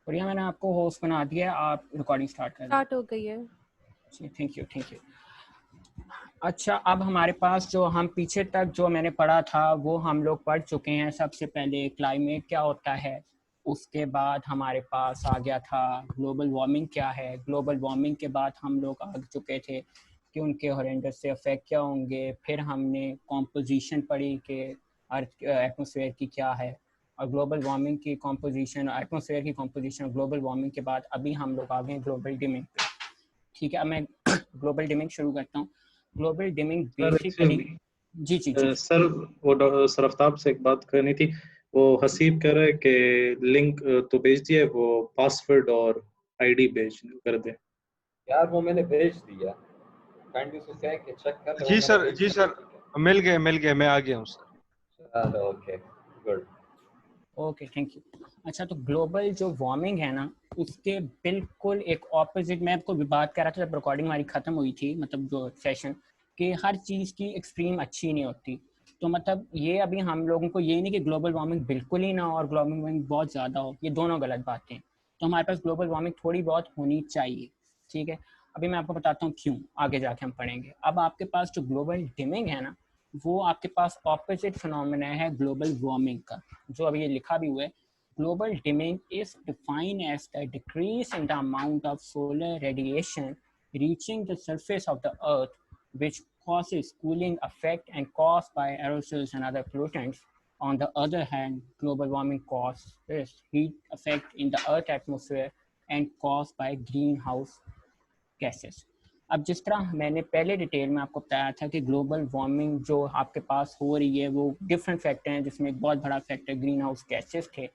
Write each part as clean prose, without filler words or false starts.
प्रिया, मैंने आपको होस्ट बना दिया है, आप रिकॉर्डिंग स्टार्ट करें। स्टार्ट हो गई है। Thank you. अच्छा, अब हमारे पास जो हम पीछे तक जो मैंने पढ़ा था वो हम लोग पढ़ चुके हैं। सबसे पहले क्लाइमेट क्या होता है, उसके बाद हमारे पास आ गया था ग्लोबल वार्मिंग क्या है। ग्लोबल वार्मिंग के बाद हम लोग आ चुके थे कि उनके हॉरेंडस से इफेक्ट क्या होंगे। फिर हमने कॉम्पोजिशन पढ़ी कि अर्थ एटमॉस्फेयर की क्या है, और ग्लोबल वार्मिंग की कॉम्पोजिशन, एटमॉस्फेयर की कॉम्पोजिशन ग्लोबल वार्मिंग के बाद अभी हम लोग आ गए ग्लोबल डिमिंग पे। ठीक है, अब मैं ग्लोबल डिमिंग शुरू करता हूँ। ग्लोबल डिमिंग सर बेसिकली, जी जी जी सर वो सर आफ्ताब से एक बात करनी थी। वो हसीब कह रहा है कि लिंक तो भेज दिया है, वो पासवर्ड और आईडी भेज कर दे। यार वो मैंने भेज दिया, काइंडली उसको कह के चेक कर ले। जी सर, जी सर, मिल गए, मैं आ गया हूँ सर। चलो okay good, okay thank you. अच्छा, तो ग्लोबल जो वार्मिंग है ना, उसके बिल्कुल एक ऑपोजिट, मैं आपको भी बात कर रहा था जब रिकॉर्डिंग हमारी ख़त्म हुई थी, मतलब जो सेशन, कि हर चीज़ की एक्सट्रीम अच्छी नहीं होती। तो मतलब ये अभी हम लोगों को ये नहीं कि ग्लोबल वार्मिंग बिल्कुल ही ना हो और ग्लोबल वार्मिंग बहुत ज़्यादा हो, ये दोनों गलत बातें। तो हमारे पास ग्लोबल वार्मिंग थोड़ी बहुत होनी चाहिए। ठीक है, अभी मैं आपको बताता हूँ क्यों, आगे जाके हम पढ़ेंगे। अब आपके पास जो ग्लोबल डिमिंग है ना, वो आपके पास ऑपोजिट फिनोमेना है ग्लोबल वार्मिंग का, जो अभी ये लिखा भी हुआ है। Global dimming is defined as the decrease in the amount of solar radiation reaching the surface of the earth, which causes cooling effect and caused by aerosols and other pollutants. On the other hand, global warming causes heat effect in the earth atmosphere and caused by greenhouse gases. अब जिस तरह मैंने पहले detail में आपको बताया था कि ग्लोबल वार्मिंग जो आपके पास हो रही है वो डिफरेंट फैक्टर हैं, जिसमें एक बहुत बड़ा फैक्टर ग्रीन हाउस गैसेस थे।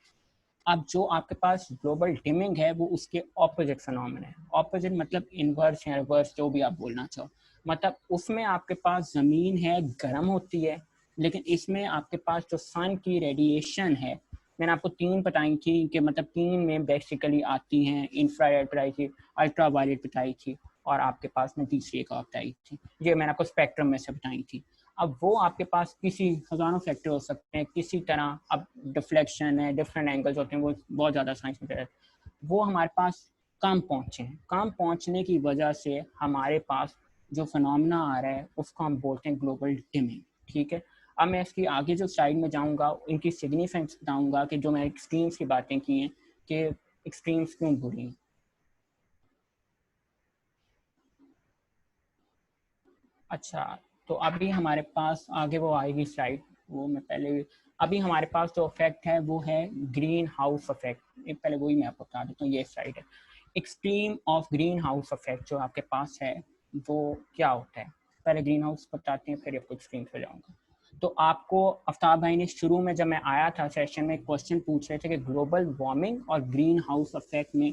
अब जो आपके पास ग्लोबल डिमिंग है वो उसके ऑपोजिट फिनोमेना है। ऑपोजिट मतलब इनवर्स या रिवर्स, जो भी आप बोलना चाहो। मतलब उसमें आपके पास ज़मीन है, गर्म होती है, लेकिन इसमें आपके पास जो सन की रेडिएशन है, मैंने आपको तीन बताई थी कि मतलब तीन में बेसिकली आती हैं, इंफ्रारेड बताई थी, अल्ट्रा वायलेट बताई थी, और आपके पास में तीसरी एक बताई थी, ये मैंने आपको स्पेक्ट्रम में से बताई थी। अब वो आपके पास किसी हज़ारों फैक्टर हो सकते हैं, किसी तरह अब डिफ्लेक्शन है, डिफरेंट एंगल्स होते हैं, वो बहुत ज़्यादा साइंस में वो हमारे पास कम पहुँचे हैं। कम पहुँचने की वजह से हमारे पास जो फिनोमेना आ रहा है उसको हम बोलते हैं ग्लोबल डिमिंग। ठीक है, अब मैं इसकी आगे जो साइड में जाऊँगा, इनकी सिग्निफिकेंस बताऊँगा कि जो मैं एक्सट्रीम्स की बातें की हैं कि एक्सट्रीम्स क्यों बुरी हैं। अच्छा, तो अभी हमारे पास आगे वो आएगी स्लाइड, वो मैं पहले, अभी हमारे पास जो इफेक्ट है वो है ग्रीन हाउस इफेक्ट। पहले वही मैं आपको बता देता हूँ, ये स्लाइड है extreme of green house effect जो आपके पास है वो क्या होता है। पहले ग्रीन हाउस बताते हैं, फिर आपको एक्सट्रीम पे जाऊँगा। तो आपको आफ्ताब भाई ने शुरू में जब मैं आया था सेशन में क्वेश्चन पूछ रहे थे कि ग्लोबल वार्मिंग और ग्रीन हाउस इफेक्ट में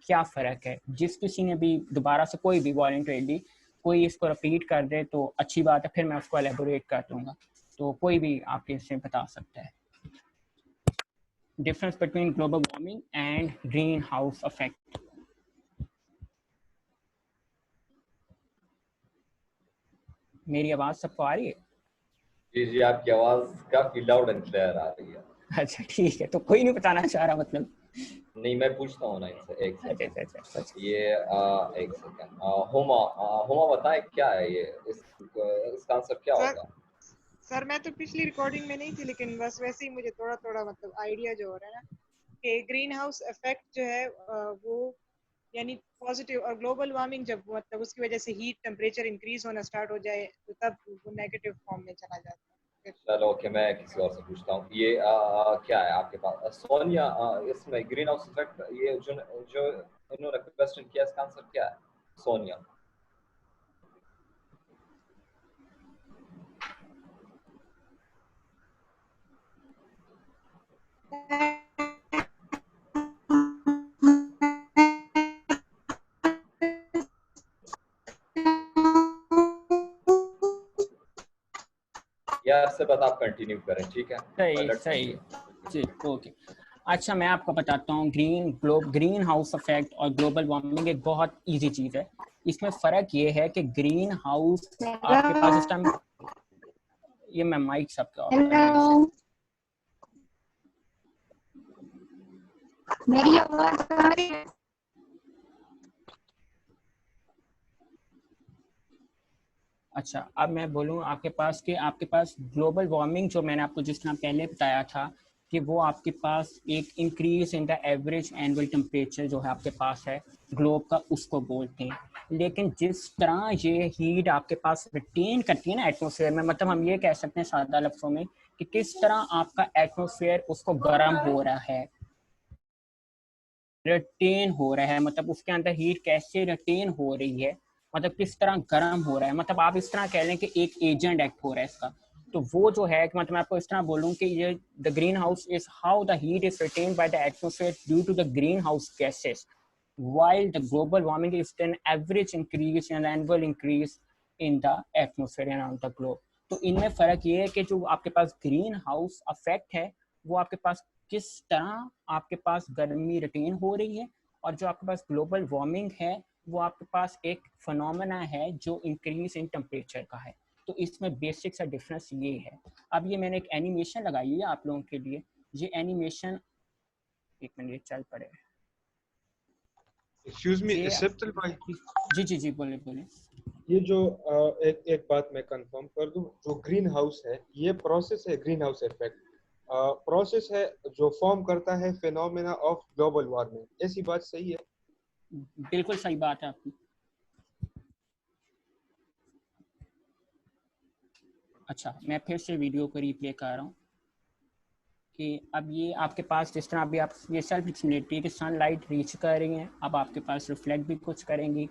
क्या फ़र्क है। जिस किसी ने भी दोबारा से कोई भी वॉलंटरीली कोई इसको रिपीट कर दे तो अच्छी बात है, फिर मैं उसको एलेबोरेट कर दूंगा। तो कोई भी आपके इससे बता सकता है difference between global warming and green house effect. मेरी आवाज़ सबको आ रही है? जी जी, आपकी आवाज काफी लाउड एंड क्लियर आ रही है। अच्छा ठीक है, तो कोई नहीं बताना चाह रहा मतलब? नहीं, मैं पूछता हूँ ना इनसे, एक सेकंड। अच्छा। ये एक सेकंड, हुमा बताएं क्या है ये, इसका आंसर क्या होगा? सर मैं तो पिछली रिकॉर्डिंग में नहीं थी, लेकिन बस वैसे ही मुझे थोड़ा थोड़ा मतलब आइडिया जो हो रहा है ना कि ग्रीन हाउस इफेक्ट जो है वो यानी पॉजिटिव, और ग्लोबल वार्मिंग जब मतलब उसकी वजह से हीट टेम्परेचर इंक्रीज होना स्टार्ट हो जाए तो तब वो नेगेटिव फॉर्म में चला जाता है। चलो ओके, मैं किसी और से पूछता हूँ। ये क्या है आपके पास सोनिया, इसमें ग्रीन हाउस इफेक्ट, ये जो जो इन्होंने क्वेश्चन किया, इसका आंसर क्या है सोनिया? यार से बात आप कंटिन्यू करें, ठीक है? सही जी, ओके। अच्छा, मैं आपको बताता हूँ ग्रीन हाउस इफेक्ट और ग्लोबल वार्मिंग एक बहुत इजी चीज़ है। इसमें फ़र्क ये है कि ग्रीन हाउस आपके पास इस टाइम, ये मैं माइक सबका ऑफ कर दूँ। मेरी आवाज आ रही है? अच्छा, अब मैं बोलूँ आपके पास कि आपके पास ग्लोबल वार्मिंग जो मैंने आपको जिस तरह पहले बताया था कि वो आपके पास एक increase in the average annual temperature जो है आपके पास है ग्लोब का, उसको बोलते हैं। लेकिन जिस तरह ये हीट आपके पास रिटेन करती है ना एटमॉस्फेयर में, मतलब हम ये कह सकते हैं सादा लफ्ज़ों में कि किस तरह आपका एटमॉस्फेयर उसको गर्म हो रहा है, रिटेन हो रहा है, मतलब उसके अंदर हीट कैसे रिटेन हो रही है, मतलब किस तरह गर्म हो रहा है, मतलब आप इस तरह कह लें कि एक एजेंट एक्ट हो रहा है इसका। तो वो जो है कि मतलब मैं आपको इस तरह बोलूँ कि ये the greenhouse is how the heat is retain by the atmosphere due to the greenhouse gases while the global warming is an average increase and annual increase in the atmosphere around the globe। तो इनमें फ़र्क ये है कि जो आपके पास green house affect है वो आपके पास किस तरह आपके पास गर्मी रिटेन हो रही है, और जो आपके पास ग्लोबल वार्मिंग है वो आपके पास एक फिनोमेना है जो इंक्रीज इन टेम्परेचर का है। तो इसमें बेसिक सा डिफरेंस ये है। अब ये मैंने एक एनिमेशन लगाई है आप लोगों के लिए, ये एनिमेशन एक मिनट चल पड़े। एक्सक्यूज मी सेप्टल भाई, जी जी जी बोले बोले। ये जो एक बात मैं कंफर्म कर दूं, जो ग्रीन हाउस है ये प्रोसेस है, ग्रीन हाउस इफेक्ट प्रोसेस है जो फॉर्म करता है फिनोमेना ऑफ ग्लोबल वार्मिंग, ऐसी बात सही है? बिल्कुल सही बात है आपकी। अच्छा, मैं फिर से वीडियो को रिप्ले कर रहा हूँ कि अब ये आपके पास जिस तरह अभी आप ये सेल्फ एक्सप्लेनेटरी कि सनलाइट रीच कर रही हैं, अब आपके पास रिफ्लेक्ट भी कुछ करेंगी,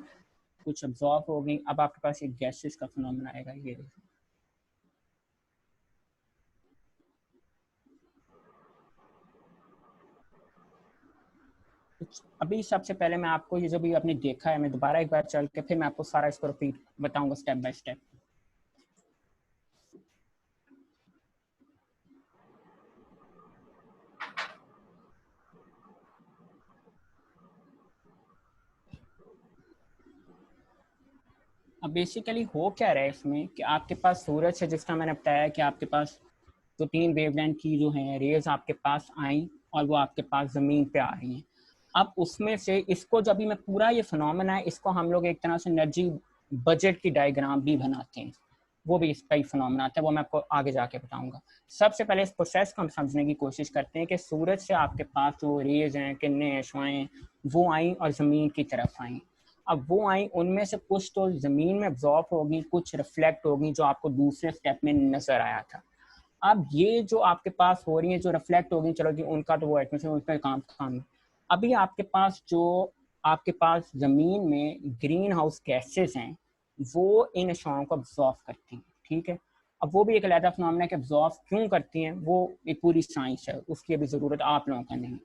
कुछ अब्जॉर्ब होगी, अब आपके पास एक गैसेस का फिनोमेना आएगा। ये देखिए अभी सबसे पहले मैं आपको ये जो भी आपने देखा है मैं दोबारा एक बार चल के फिर मैं आपको सारा इसको रिपीट बताऊंगा स्टेप बाय स्टेप। अब बेसिकली हो क्या रहा है इसमें कि आपके पास सूरज से, जिस तरह मैंने बताया कि आपके पास जो 3 वेवलेंथ की जो है रेज आपके पास आई और वो आपके पास ज़मीन पे आ रही हैं। अब उसमें से इसको जब भी मैं पूरा ये फिनोमेना है इसको हम लोग एक तरह से एनर्जी बजट की डायग्राम भी बनाते हैं, वो भी इसका ही फिनोमेना आता है, वो मैं आपको आगे जाके बताऊंगा। सबसे पहले इस प्रोसेस को हम समझने की कोशिश करते हैं कि सूरज से आपके पास जो रेज हैं, किरणें हैं, शुआएं, वो आई और ज़मीन की तरफ आई। अब वो आई, उनमें से कुछ तो ज़मीन में एब्जॉर्ब होगी, कुछ रिफ्लेक्ट होगी, जो आपको दूसरे स्टेप में नज़र आया था। अब ये जो आपके पास हो रही है जो रिफ्लेक्ट होगी, चलो जी उनका तो वो एटमॉस्फेयर उसका काम है। अभी आपके पास जो आपके पास ज़मीन में ग्रीन हाउस गैसेस हैं वो इन अशाओं को अब्जॉर्ब करती हैं, ठीक है। अब वो भी एक अलग फिनोमेना है कि अब्जॉर्ब क्यों करती हैं, वो एक पूरी साइंस है, उसकी अभी ज़रूरत आप लोगों का नहीं।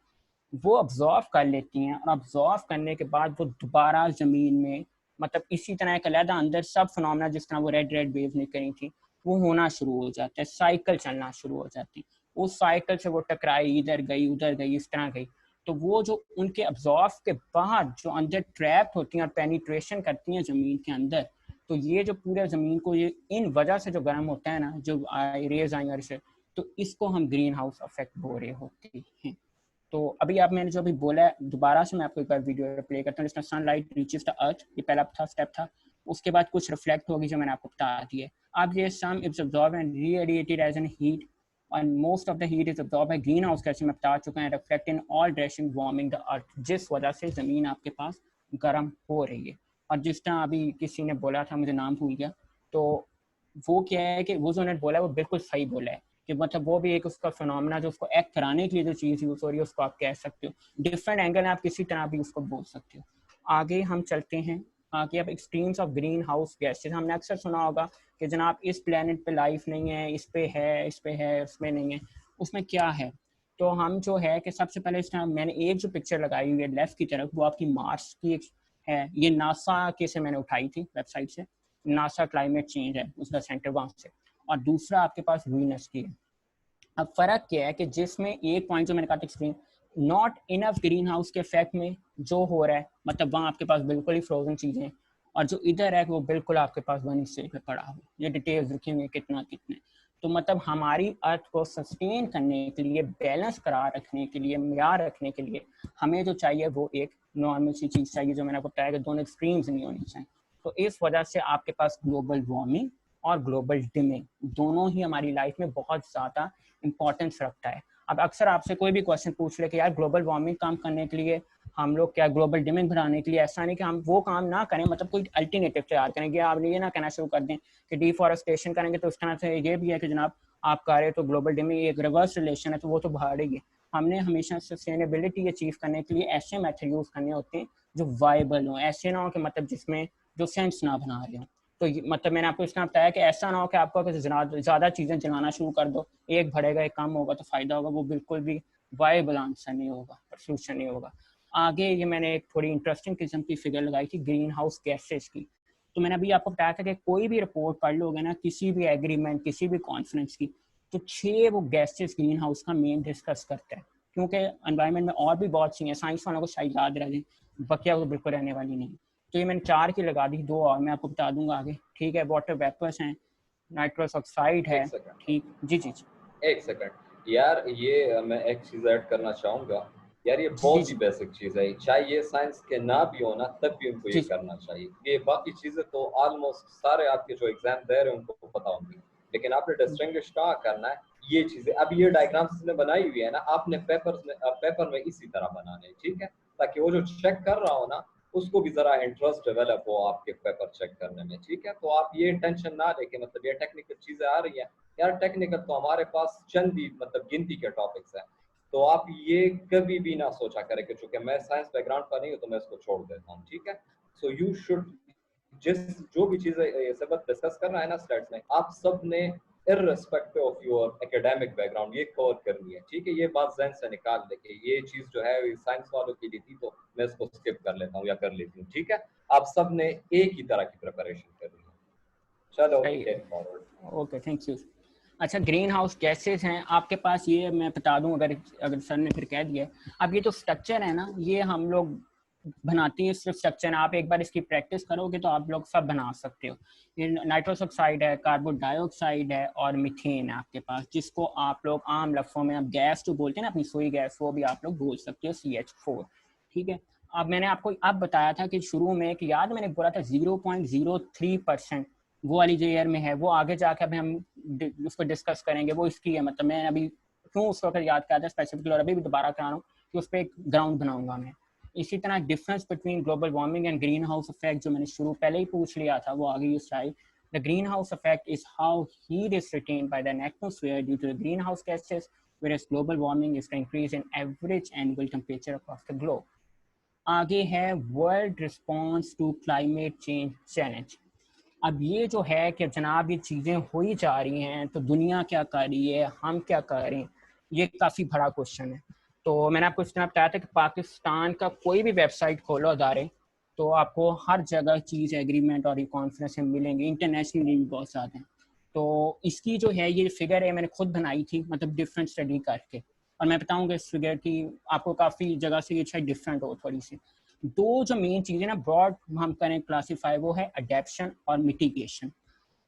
वो अब्जॉर्ब कर लेती हैं और अब्जॉर्ब करने के बाद वो दोबारा ज़मीन में, मतलब इसी तरह एक अलग अंदर सब फिनोमेना जिस तरह वो रेड वेव ने करी थी वो होना शुरू हो जाता है, साइकिल चलना शुरू हो जाती है। उस साइकिल से वो टकराई, इधर गई उधर गई, इस तरह गई। तो वो जो उनके अब्जॉर्ब के बाद जो अंदर ट्रैप होती हैं और पेनिट्रेशन करती हैं ज़मीन के अंदर, तो ये जो पूरे ज़मीन को ये इन वजह से जो गर्म होता है ना, जो रेज आई और इसे, तो इसको हम ग्रीन हाउस इफेक्ट बोल रहे होते हैं। तो अभी आप मैंने जो अभी बोला है दोबारा से मैं आपको एक बार वीडियो प्ले करता हूँ, जिसमें सनलाइट रीचेस द अर्थ, ये पहला था स्टेप था। उसके बाद कुछ रिफ्लेक्ट होगी जो मैंने आपको बता दिए। अब ये some is absorb and radiated as an heat and most of the heat is absorbed by green house gases, मैं बता चुका है, reflect in all direction warming the earth, जिस वजह से ज़मीन आपके पास गर्म हो रही है। और जिस तरह अभी किसी ने बोला था, मुझे नाम भूल गया, तो वो क्या है कि वो जो उन्होंने बोला है वो बिल्कुल सही बोला है कि मतलब वो भी एक उसका फिनोमेना जो उसको एक्ट कराने के लिए जो चीज़ यूज़ हो रही है उसको आप कह सकते हो, डिफरेंट एंगल में आप किसी तरह भी उसको बोल सकते हो। आगे हम चलते हैं कि अब extremes of green house gases, हमने अक्सर सुना होगा कि जनाब इस प्लेनेट पे लाइफ नहीं है, इस पे है, इस पे है, उसमें नहीं है। उसमें क्या है? तो हम जो है कि सबसे पहले इस टाइम मैंने एक जो पिक्चर लगाई हुई है लेफ्ट की तरफ, वो आपकी मार्स की है। ये नासा के से मैंने उठाई थी वेबसाइट से, नासा क्लाइमेट चेंज है उसका सेंटर वहाँ से, और दूसरा आपके पास वीनस की है। अब फ़र्क क्या है कि जिसमें एक पॉइंट जो मैंने कहा था extreme not enough green house के इफेक्ट में जो हो रहा है, मतलब वहाँ आपके पास बिल्कुल ही फ्रोजन चीज़ें, और जो इधर है वो बिल्कुल आपके पास 1 स्टेज पे पड़ा हुआ। ये डिटेल्स लिखी हुई है कितना कितने। तो मतलब हमारी अर्थ को सस्टेन करने के लिए, बैलेंस करा रखने के लिए, म्यार रखने के लिए हमें जो चाहिए वो एक नॉर्मल सी चीज़ चाहिए, जो मैंने आपको बताया कि दोनों एक्सट्रीम्स नहीं होनी चाहिए। तो इस वजह से आपके पास ग्लोबल वार्मिंग और ग्लोबल डिमिंग दोनों ही हमारी लाइफ में बहुत ज़्यादा इंपॉर्टेंस रखता है। अब अक्सर आपसे कोई भी क्वेश्चन पूछ ले कि यार ग्लोबल वार्मिंग कम करने के लिए हम लोग क्या ग्लोबल डिमिंग बढ़ाने के लिए, ऐसा नहीं कि हम वो काम ना करें, मतलब कोई अल्टरनेटिव तैयार करेंगे। आप ये ना कहना शुरू कर दें कि डिफॉरेस्टेशन करेंगे तो उस तरह से ये भी है कि जनाब आप कह रहे हो तो ग्लोबल डिमिंग एक रिवर्स रिलेशन है, तो वो तो बढ़ेगी। हमने हमेशा सस्टेनेबिलिटी अचीव करने के लिए ऐसे मेथड यूज़ करने होते हैं जो वाइबल हों, ऐसे ना हो कि मतलब जिसमें जो सेंस ना बना रहे हों। तो मतलब मैंने आपको इसका बताया कि ऐसा ना हो कि आपको ज़्यादा चीज़ें जलाना शुरू कर दो, एक बढ़ेगा एक कम होगा तो फ़ायदा होगा, वो बिल्कुल भी वाइबल आंसर नहीं होगा, सोल्यूशन नहीं होगा। आगे ये मैंने एक थोड़ी इंटरेस्टिंग किस्म की फिगर लगाई थी ग्रीन हाउस गैसेज की। तो मैंने अभी आपको बताया था कि कोई भी रिपोर्ट पढ़ लोगे ना, किसी भी एग्रीमेंट, किसी भी कॉन्फ्रेंस की, तो 6 वो गैसेज ग्रीन हाउस का मेन डिस्कस करता है, क्योंकि एनवायरनमेंट में और भी बहुत सी हैं, साइंस वालों को शायद याद रह जाए, बकिया तो बिल्कुल रहने वाली नहीं। तो ये मैंने 4 की लगा दी, 2 और मैं आपको बता दूंगा आगे, ठीक है। वाटर वेपर्स हैं, नाइट्रस ऑक्साइड है, ठीक। जी जी जी एक सेकंड यार, ये मैं एक चीज ऐड करना चाहूंगा यार, ये बहुत ही बेसिक चीज है, चाहे ये साइंस के ना भी हो ना तब भी उनको ये करना चाहिए। ये बाकी चीजें तो ऑलमोस्ट सारे आपके जो एग्जाम दे रहे हैं उनको पता होंगी, लेकिन आपने डिस्टिंग्विश कहाँ करना है ये चीजें। अब ये डायग्राम्स ने बनाई हुई है ना, आपने पेपर में इसी तरह बनाने, ठीक है, ताकि वो जो चेक कर रहा हो ना उसको भी जरा इंटरेस्ट डेवलप हो आपके पेपर चेक करने में, ठीक है। तो आप ये टेंशन ना लेके, मतलब ये टेक्निकल चीजें आ रही है यार, टेक्निकल तो हमारे पास चंद ही मतलब गिनती के टॉपिक्स हैं, तो आप ये कभी भी ना सोचा करें कि चूंकि मैं साइंस बैकग्राउंड का नहीं हूँ तो मैं इसको छोड़ देता हूँ, ठीक है। सो यू शुड जो भी चीजें सबक डिस्कस कर रहा है ना स्लाइड्स में, आप सब ने irrespective of your academic background ये कवर करनी है, ठीक है। ये बात ज़हन से निकाल दे कि ये चीज जो है साइंस वालों के लिए थी तो मैं इसको स्किप कर लेता हूँ या कर लेती हूँ, ठीक है। आप सब ने एक ही तरह की प्रिपरेशन करनी है। चलो ओके, थैंक यू। अच्छा, ग्रीन हाउस गैसेज हैं आपके पास, ये मैं बता दूं, अगर सर ने फिर कह दिया। अब ये तो स्ट्रक्चर है ना, ये हम लोग बनाते हैं, सिर्फ स्ट्रक्चर है। आप एक बार इसकी प्रैक्टिस करोगे तो आप लोग सब बना सकते हो। ये नाइट्रस ऑक्साइड है, कार्बन डाइऑक्साइड है और मीथेन है आपके पास, जिसको आप लोग आम लफ्ज़ों में आप गैस जो बोलते हैं ना, अपनी सुई गैस, वो भी आप लोग बोल सकते हो CH4, ठीक है। अब मैंने आपको अब बताया था कि शुरू में कि याद मैंने बोला था 0.03% वो वाली जो ईयर में है, वो आगे जाके अभी हम उसको डिस्कस करेंगे, वो इसकी है। मतलब मैं अभी क्यों उसको अगर याद किया था स्पेसिफिकली, और अभी भी दोबारा करा रहा हूँ कि उस पर एक ग्राउंड बनाऊंगा मैं। इसी तरह difference between global warming and green house effect जो मैंने शुरू पहले ही पूछ लिया था, वो आगे यूज आई। The greenhouse effect is how heat is retained by the atmosphere due to the greenhouse gases, whereas global warming is the increase in average annual temperature across the globe. आगे है world response to climate change challenge. अब ये जो है कि जनाब ये चीज़ें हो ही जा रही हैं, तो दुनिया क्या कर रही है, हम क्या कर रहे हैं, ये काफ़ी बड़ा क्वेश्चन है। तो मैंने आपको इस तरह बताया था कि पाकिस्तान का कोई भी वेबसाइट खोलो अदारे, तो आपको हर जगह चीज़ एग्रीमेंट और ये कॉन्फ्रेंस मिलेंगे, इंटरनेशनली भी बहुत ज़्यादा हैं। तो इसकी जो है ये फिगर है मैंने खुद बनाई थी, मतलब डिफरेंट स्टडी करके, और मैं बताऊँगा इस फिगर की आपको काफ़ी जगह से ये शायद डिफरेंट हो थोड़ी सी। दो जो मेन चीज़ें ना ब्रॉड हम करें क्लासीफाई, वो है अडेप्शन और मिटिगेशन।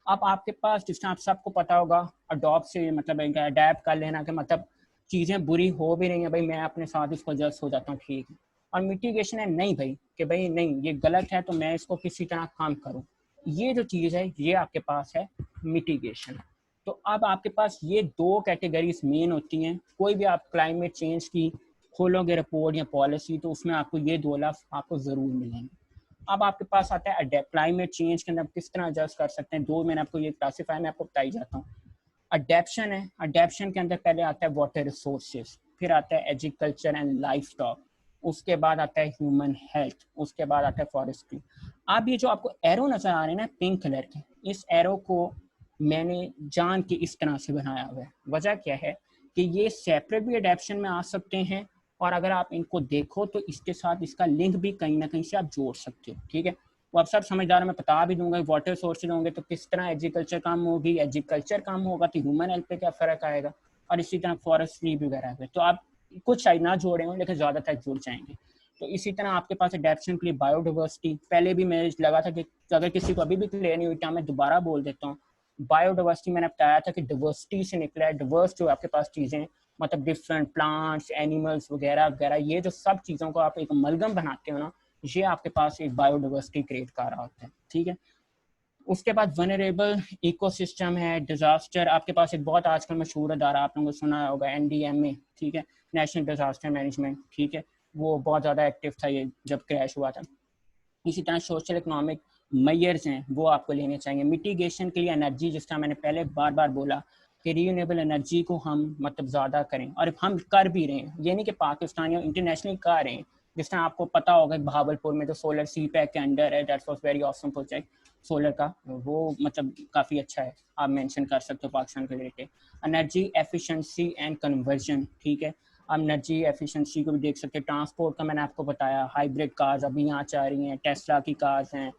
अब आपके पास जिस तरह आप सबको पता होगा, अडॉप्ट से मतलब अडेप्ट कर लेना कि मतलब चीज़ें बुरी हो भी रही हैं भाई, मैं अपने साथ इसको एडजस्ट हो जाता हूँ, ठीक है। और मिटिगेशन है नहीं भाई कि भाई नहीं ये गलत है तो मैं इसको किसी तरह काम करूँ, ये जो चीज़ है ये आपके पास है मिटिगेशन। तो अब आपके पास ये दो कैटेगरीज मेन होती हैं। कोई भी आप क्लाइमेट चेंज की खोलोगे रिपोर्ट या पॉलिसी, तो उसमें आपको ये दो लफ्ज़ आपको ज़रूर मिलेंगे। अब आपके पास आता है क्लाइमेट चेंज के अंदर किस तरह एडजस्ट कर सकते हैं। दो मैंने आपको ये क्लासीफाई में आपको बताई जाता हूँ। अडेप्शन है, अडेप्शन के अंदर पहले आता है वाटर रिसोर्सेज, फिर आता है एग्रीकल्चर एंड लाइफ स्टॉक, उसके बाद आता है ह्यूमन हेल्थ, उसके बाद आता है फॉरेस्ट्री। अब ये जो आपको एरो नज़र आ रहे हैं ना पिंक कलर के, इस एरो को मैंने जान के इस तरह से बनाया हुआ है। वजह क्या है कि ये सेपरेट भी अडेप्शन में आ सकते हैं, और अगर आप इनको देखो तो इसके साथ इसका लिंक भी कहीं ना कहीं से आप जोड़ सकते हो, ठीक है। वो आप सब समझदार, मैं बता भी दूंगा वाटर सोर्सेज होंगे तो किस तरह एग्रीकल्चर काम होगी, एग्रीकल्चर काम होगा तो ह्यूमन हेल्थ पे क्या फ़र्क आएगा, और इसी तरह फॉरेस्ट्री वगैरह पे। तो आप कुछ शायद ना जोड़े हों लेकिन ज़्यादातर जुड़ जाएंगे। तो इसी तरह आपके पास अडेप्शन के लिए बायोडाइवर्सिटी, पहले भी मैं लगा था कि अगर किसी को अभी भी क्लियर नहीं हुई क्या मैं दोबारा बोल देता हूँ। बायोडाइवर्सिटी मैंने बताया था कि डाइवर्सिटी से निकला है, डिवर्स जो आपके पास चीज़ें मतलब डिफरेंट प्लांट्स, एनिमल्स वगैरह वगैरह, ये जो सब चीज़ों को आप एक अमलगम बनाते हो ना, ये आपके पास एक बायोडाइवर्सिटी क्रिएट कर रहा होता है, ठीक है। उसके बाद वनरेबल इकोसिस्टम है, डिजास्टर, आपके पास एक बहुत आजकल मशहूर अदारा आप लोगों को सुना होगा NDMA, ठीक है, नेशनल डिजास्टर मैनेजमेंट, ठीक है, वो बहुत ज़्यादा एक्टिव था ये जब क्रैश हुआ था। इसी तरह सोशल इकोनॉमिक मेजर्स हैं वो आपको लेने चाहिए। मिटिगेशन के लिए एनर्जी, जिस तरह मैंने पहले बार बार बोला कि रीयूनेबल एनर्जी को हम मतलब ज़्यादा करें, और हम कर भी रहे हैं, ये नहीं कि पाकिस्तान या इंटरनेशनली कर रहे हैं। जिस तरह आपको पता होगा भावलपुर में जो सोलर CPEC के अंडर है, that's was very awesome project solar का, वो मतलब काफ़ी अच्छा है, आप मेंशन कर सकते हो पाकिस्तान के related. Energy efficiency and conversion, ठीक है, आप एनर्जी एफिशिएंसी को भी देख सकते हैं। ट्रांसपोर्ट का मैंने आपको बताया, हाइब्रिड कार्स अभी यहाँ आ रही हैं, टेस्ला की कार्स हैं,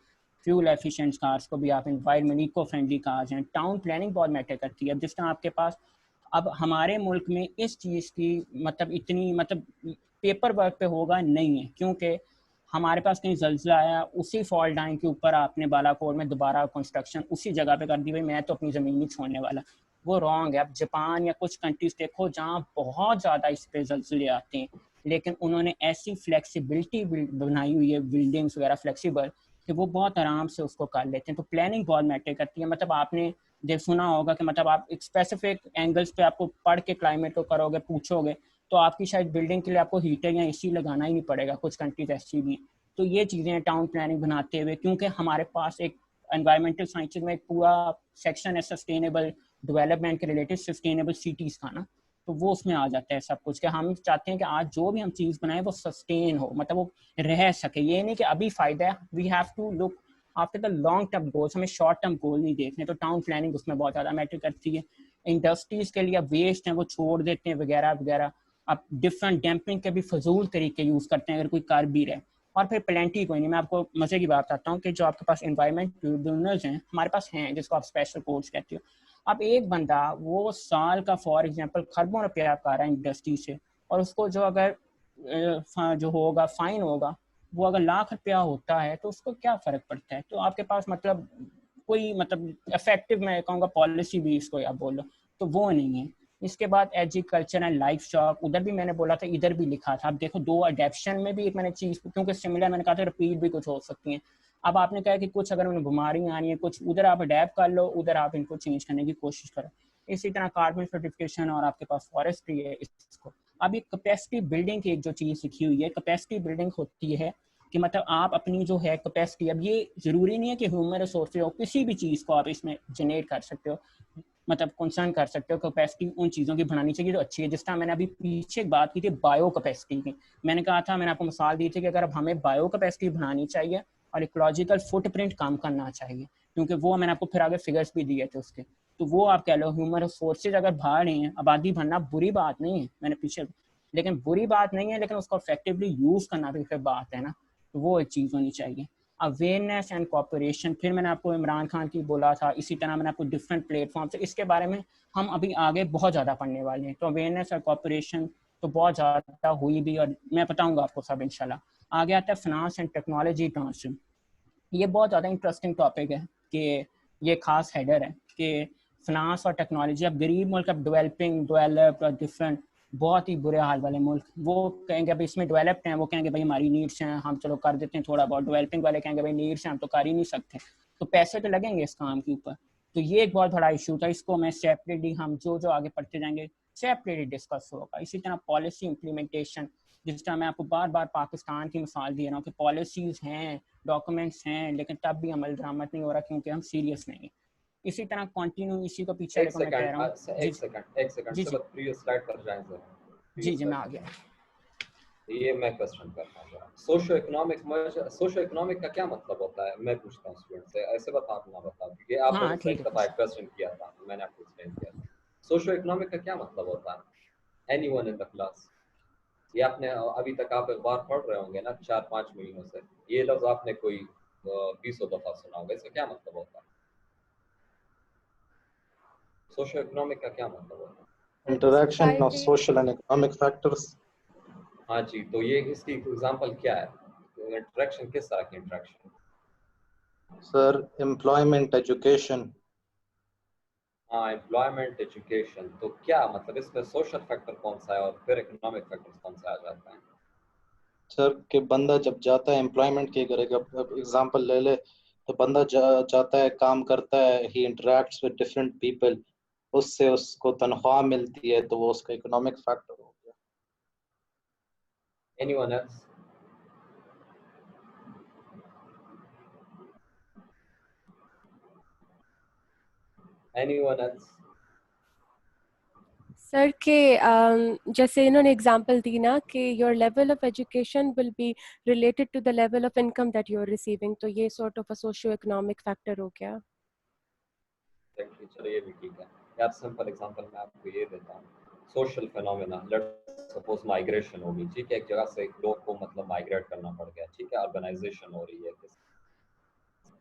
फ्यूल एफिशिएंट कार्स को भी आप, एनवायरमेंट इको फ्रेंडली कार्स हैं। टाउन प्लानिंग बहुत मैटर करती है। जिस तरह आपके पास अब हमारे मुल्क में इस चीज़ की मतलब इतनी मतलब पेपर वर्क पे होगा नहीं है, क्योंकि हमारे पास कहीं जल्जला आया, उसी फॉल्ट लाइन के ऊपर आपने बालाकोट में दोबारा कंस्ट्रक्शन उसी जगह पे कर दी, भाई मैं तो अपनी ज़मीन नहीं छोड़ने वाला, वो रॉन्ग है। अब जापान या कुछ कंट्रीज देखो जहाँ बहुत ज़्यादा इस पे जल्जले आते हैं, लेकिन उन्होंने ऐसी फ्लेक्सिबिलिटी बनाई हुई है, बिल्डिंग्स वगैरह फ्लेक्सिबल, कि वो बहुत आराम से उसको कर लेते हैं। तो प्लानिंग बहुत मैटर करती है। मतलब आपने देख सुना होगा कि मतलब आप एक स्पेसिफिक एंगल्स पे आपको पढ़ के क्लाइमेट को करोगे, पूछोगे, तो आपकी शायद बिल्डिंग के लिए आपको हीटर या AC लगाना ही नहीं पड़ेगा, कुछ कंट्रीज ऐसी भी। तो ये चीज़ें टाउन प्लानिंग बनाते हुए, क्योंकि हमारे पास एक एनवायरमेंटल साइंसेज में एक पूरा सेक्शन है सस्टेनेबल डेवलपमेंट के रिलेटेड, सस्टेनेबल सिटीज़ का ना, तो वो उसमें आ जाता है सब कुछ, कि हम चाहते हैं कि आज जो भी हम चीज़ बनाएं वो सस्टेन हो, मतलब वो रह सके। ये नहीं कि अभी फ़ायदा है, we have to look after the long term goals, हमें शॉर्ट टर्म गोल नहीं देखने। तो टाउन प्लानिंग उसमें बहुत ज़्यादा मैटर करती है। इंडस्ट्रीज़ के लिए वेस्ट हैं वो छोड़ देते हैं वगैरह वगैरह। आप डिफरेंट डैम्पिंग के भी फजूल तरीके यूज़ करते हैं अगर कोई कर भी रहे। और फिर प्लेंटी कोई नहीं, मैं आपको मज़े की बात बताता हूँ कि जो आपके पास इन्वायरमेंट ट्रिब्यूनल्स हैं, हमारे पास हैं, जिसको आप स्पेशल कोर्ट्स कहते हो। अब एक बंदा वो साल का फॉर एग्जांपल खरबों रुपया कर रहा है इंडस्ट्री से, और उसको जो अगर जो होगा फाइन होगा, वो अगर लाख रुपया होता है तो उसको क्या फ़र्क पड़ता है। तो आपके पास मतलब कोई मतलब इफेक्टिव, मैं कहूँगा पॉलिसी भी इसको आप बोलो, तो वो नहीं है। इसके बाद एग्रीकल्चर एंड लाइफ स्टॉक, उधर भी मैंने बोला था, इधर भी लिखा था। अब देखो दो अडेप्शन में भी एक मैंने चीज़, क्योंकि सिमिलर मैंने कहा था रिपीट भी कुछ हो सकती हैं। अब आपने कहा कि कुछ अगर उन्हें बीमारी आनी है, कुछ उधर आप अडेप्ट कर लो, उधर आप इनको चेंज करने की कोशिश करो। इसी तरह कार्बन सर्टिफिकेशन और आपके पास फॉरेस्ट्री है इसको। अब ये कैपेसिटी बिल्डिंग की एक जो चीज़ लिखी हुई है, कैपेसिटी बिल्डिंग होती है कि मतलब आप अपनी जो है कैपेसिटी, अब ये ज़रूरी नहीं है कि ह्यूमन रिसोर्स हो, किसी भी चीज़ को आप इसमें जनरेट कर सकते हो, मतलब कंसर्न कर सकते हो। कैपेसिटी उन चीज़ों की बनानी चाहिए जो अच्छी है। जिस तरह मैंने अभी पीछे बात की थी बायो कैपेसिटी की, मैंने कहा था, मैंने आपको मिसाल दी थी कि अगर हमें बायो कैपेसिटी बनानी चाहिए और इकोलॉजिकल फुटप्रिंट कम करना चाहिए, क्योंकि वो मैंने आपको फिर आगे फिगर्स भी दिए थे उसके। तो वो आप कह लो ह्यूमन रिसोर्सेज अगर बढ़ रही हैं, आबादी बढ़ना बुरी बात नहीं है, मैंने पीछे, लेकिन बुरी बात नहीं है, लेकिन उसको इफेक्टिवली यूज़ करना भी फिर बात है ना, तो वो एक चीज़ होनी चाहिए। अवेयरनेस एंड कॉपरेशन, फिर मैंने आपको इमरान खान की बोला था, इसी तरह मैंने आपको डिफरेंट प्लेटफॉर्म से, इसके बारे में हम अभी आगे बहुत ज़्यादा पढ़ने वाले हैं। तो अवेयरनेस और कॉपरेशन तो बहुत ज़्यादा हुई भी, और मैं बताऊंगा आपको सब इंशाल्लाह। आगे आता है फाइनेंस एंड टेक्नोलॉजी ट्रांसफर। ये बहुत ज़्यादा इंटरेस्टिंग टॉपिक है कि ये खास हेडर है कि फाइनेंस और टेक्नोलॉजी। अब गरीब मुल्क, अब डेवलपिंग, डेवलप्ड और डिफरेंट, बहुत ही बुरे हाल वाले मुल्क, वो कहेंगे भाई इसमें डेवलप्ड हैं, वो कहेंगे भाई हमारी नीड्स हैं, हम चलो कर देते हैं थोड़ा बहुत। डेवलपिंग वाले कहेंगे भाई नीड्स हैं, हम तो कर ही नहीं सकते, तो पैसे तो लगेंगे इस काम के ऊपर। तो ये एक बहुत बड़ा इशू था, इसको मैं सेपरेटली, हम जो आगे पढ़ते जाएंगे सेपरेटली डिस्कस होगा। इसी तरह पॉलिसी इम्प्लीमेंटेशन, जिस तरह मैं आपको बार बार पाकिस्तान की मिसाल दे रहा हूँ कि पॉलिसीज़ हैं, डॉक्यूमेंट्स हैं, लेकिन तब भी अमल दरामद नहीं हो रहा क्योंकि हम सीरियस नहीं है। इसी तरह कंटिन्यू, इसी को पीछे एक मैं कह रहा हूँ। सेकंड जी चलो प्रीवियस स्लाइड पर जाएं जरा। जी मैं आ गया। ये मैं क्वेश्चन करता हूँ जरा, सोशो इकोनॉमिक का क्या मतलब होता है, मैं पूछता हूँ स्टूडेंट से, ऐसे बता ना बता, क्योंकि आपने हाँ मुझसे ठीक एक है। दफा एक क्वेश्चन किया था, मैंने आपको एक्सप्लेन किया था। सोशो इकोनॉमिक का क्या मतलब होता है, एनीवन इन द क्लास? ये आपने अभी तक आप अखबार पढ़ रहे होंगे ना 4-5 महीनों से, ये लफ्ज आपने कोई 20 दफा सुना होगा, इसका क्या मतलब होता है? सोशो इकोनॉमिक का क्या मतलब होता है? Interaction of social and economic factors. हाँ जी, तो ये इसकी एग्जांपल क्या है? इंटरेक्शन किस तरह की इंटरेक्शन? सर एम्प्लॉयमेंट, एजुकेशन, हाँ, एम्प्लॉयमेंट, एजुकेशन, तो क्या मतलब इसमें सोशल फैक्टर कौन सा है और फिर इकोनॉमिक फैक्टर कौन सा आ जाता है? सर कि बंदा जब जाता है एम्प्लॉयमेंट की करेगा, एग्जांपल ले ले तो बंदा जाता है, काम करता है, ही इंटरेक्ट्स विद डिफरेंट पीपल, उससे उसको तनख्वाह मिलती है, तो वो उसका इकोनॉमिक फैक्टर हो गया। Anyone else? Anyone else? Sir के जैसे इन्होंने एग्जांपल दी ना कि your level of education will be related to the level of income that you are receiving, तो ये sort of a socio economic factor हो गया। चलो ये भी ठीक है यार। सिंपल एग्जांपल मैं आपको ये देता हूँ। Social phenomena, let's suppose migration होगी, ठीक है, एक जगह से एक लोग को मतलब माइग्रेट करना पड़ गया, ठीक है, अर्बनाइजेशन हो रही है,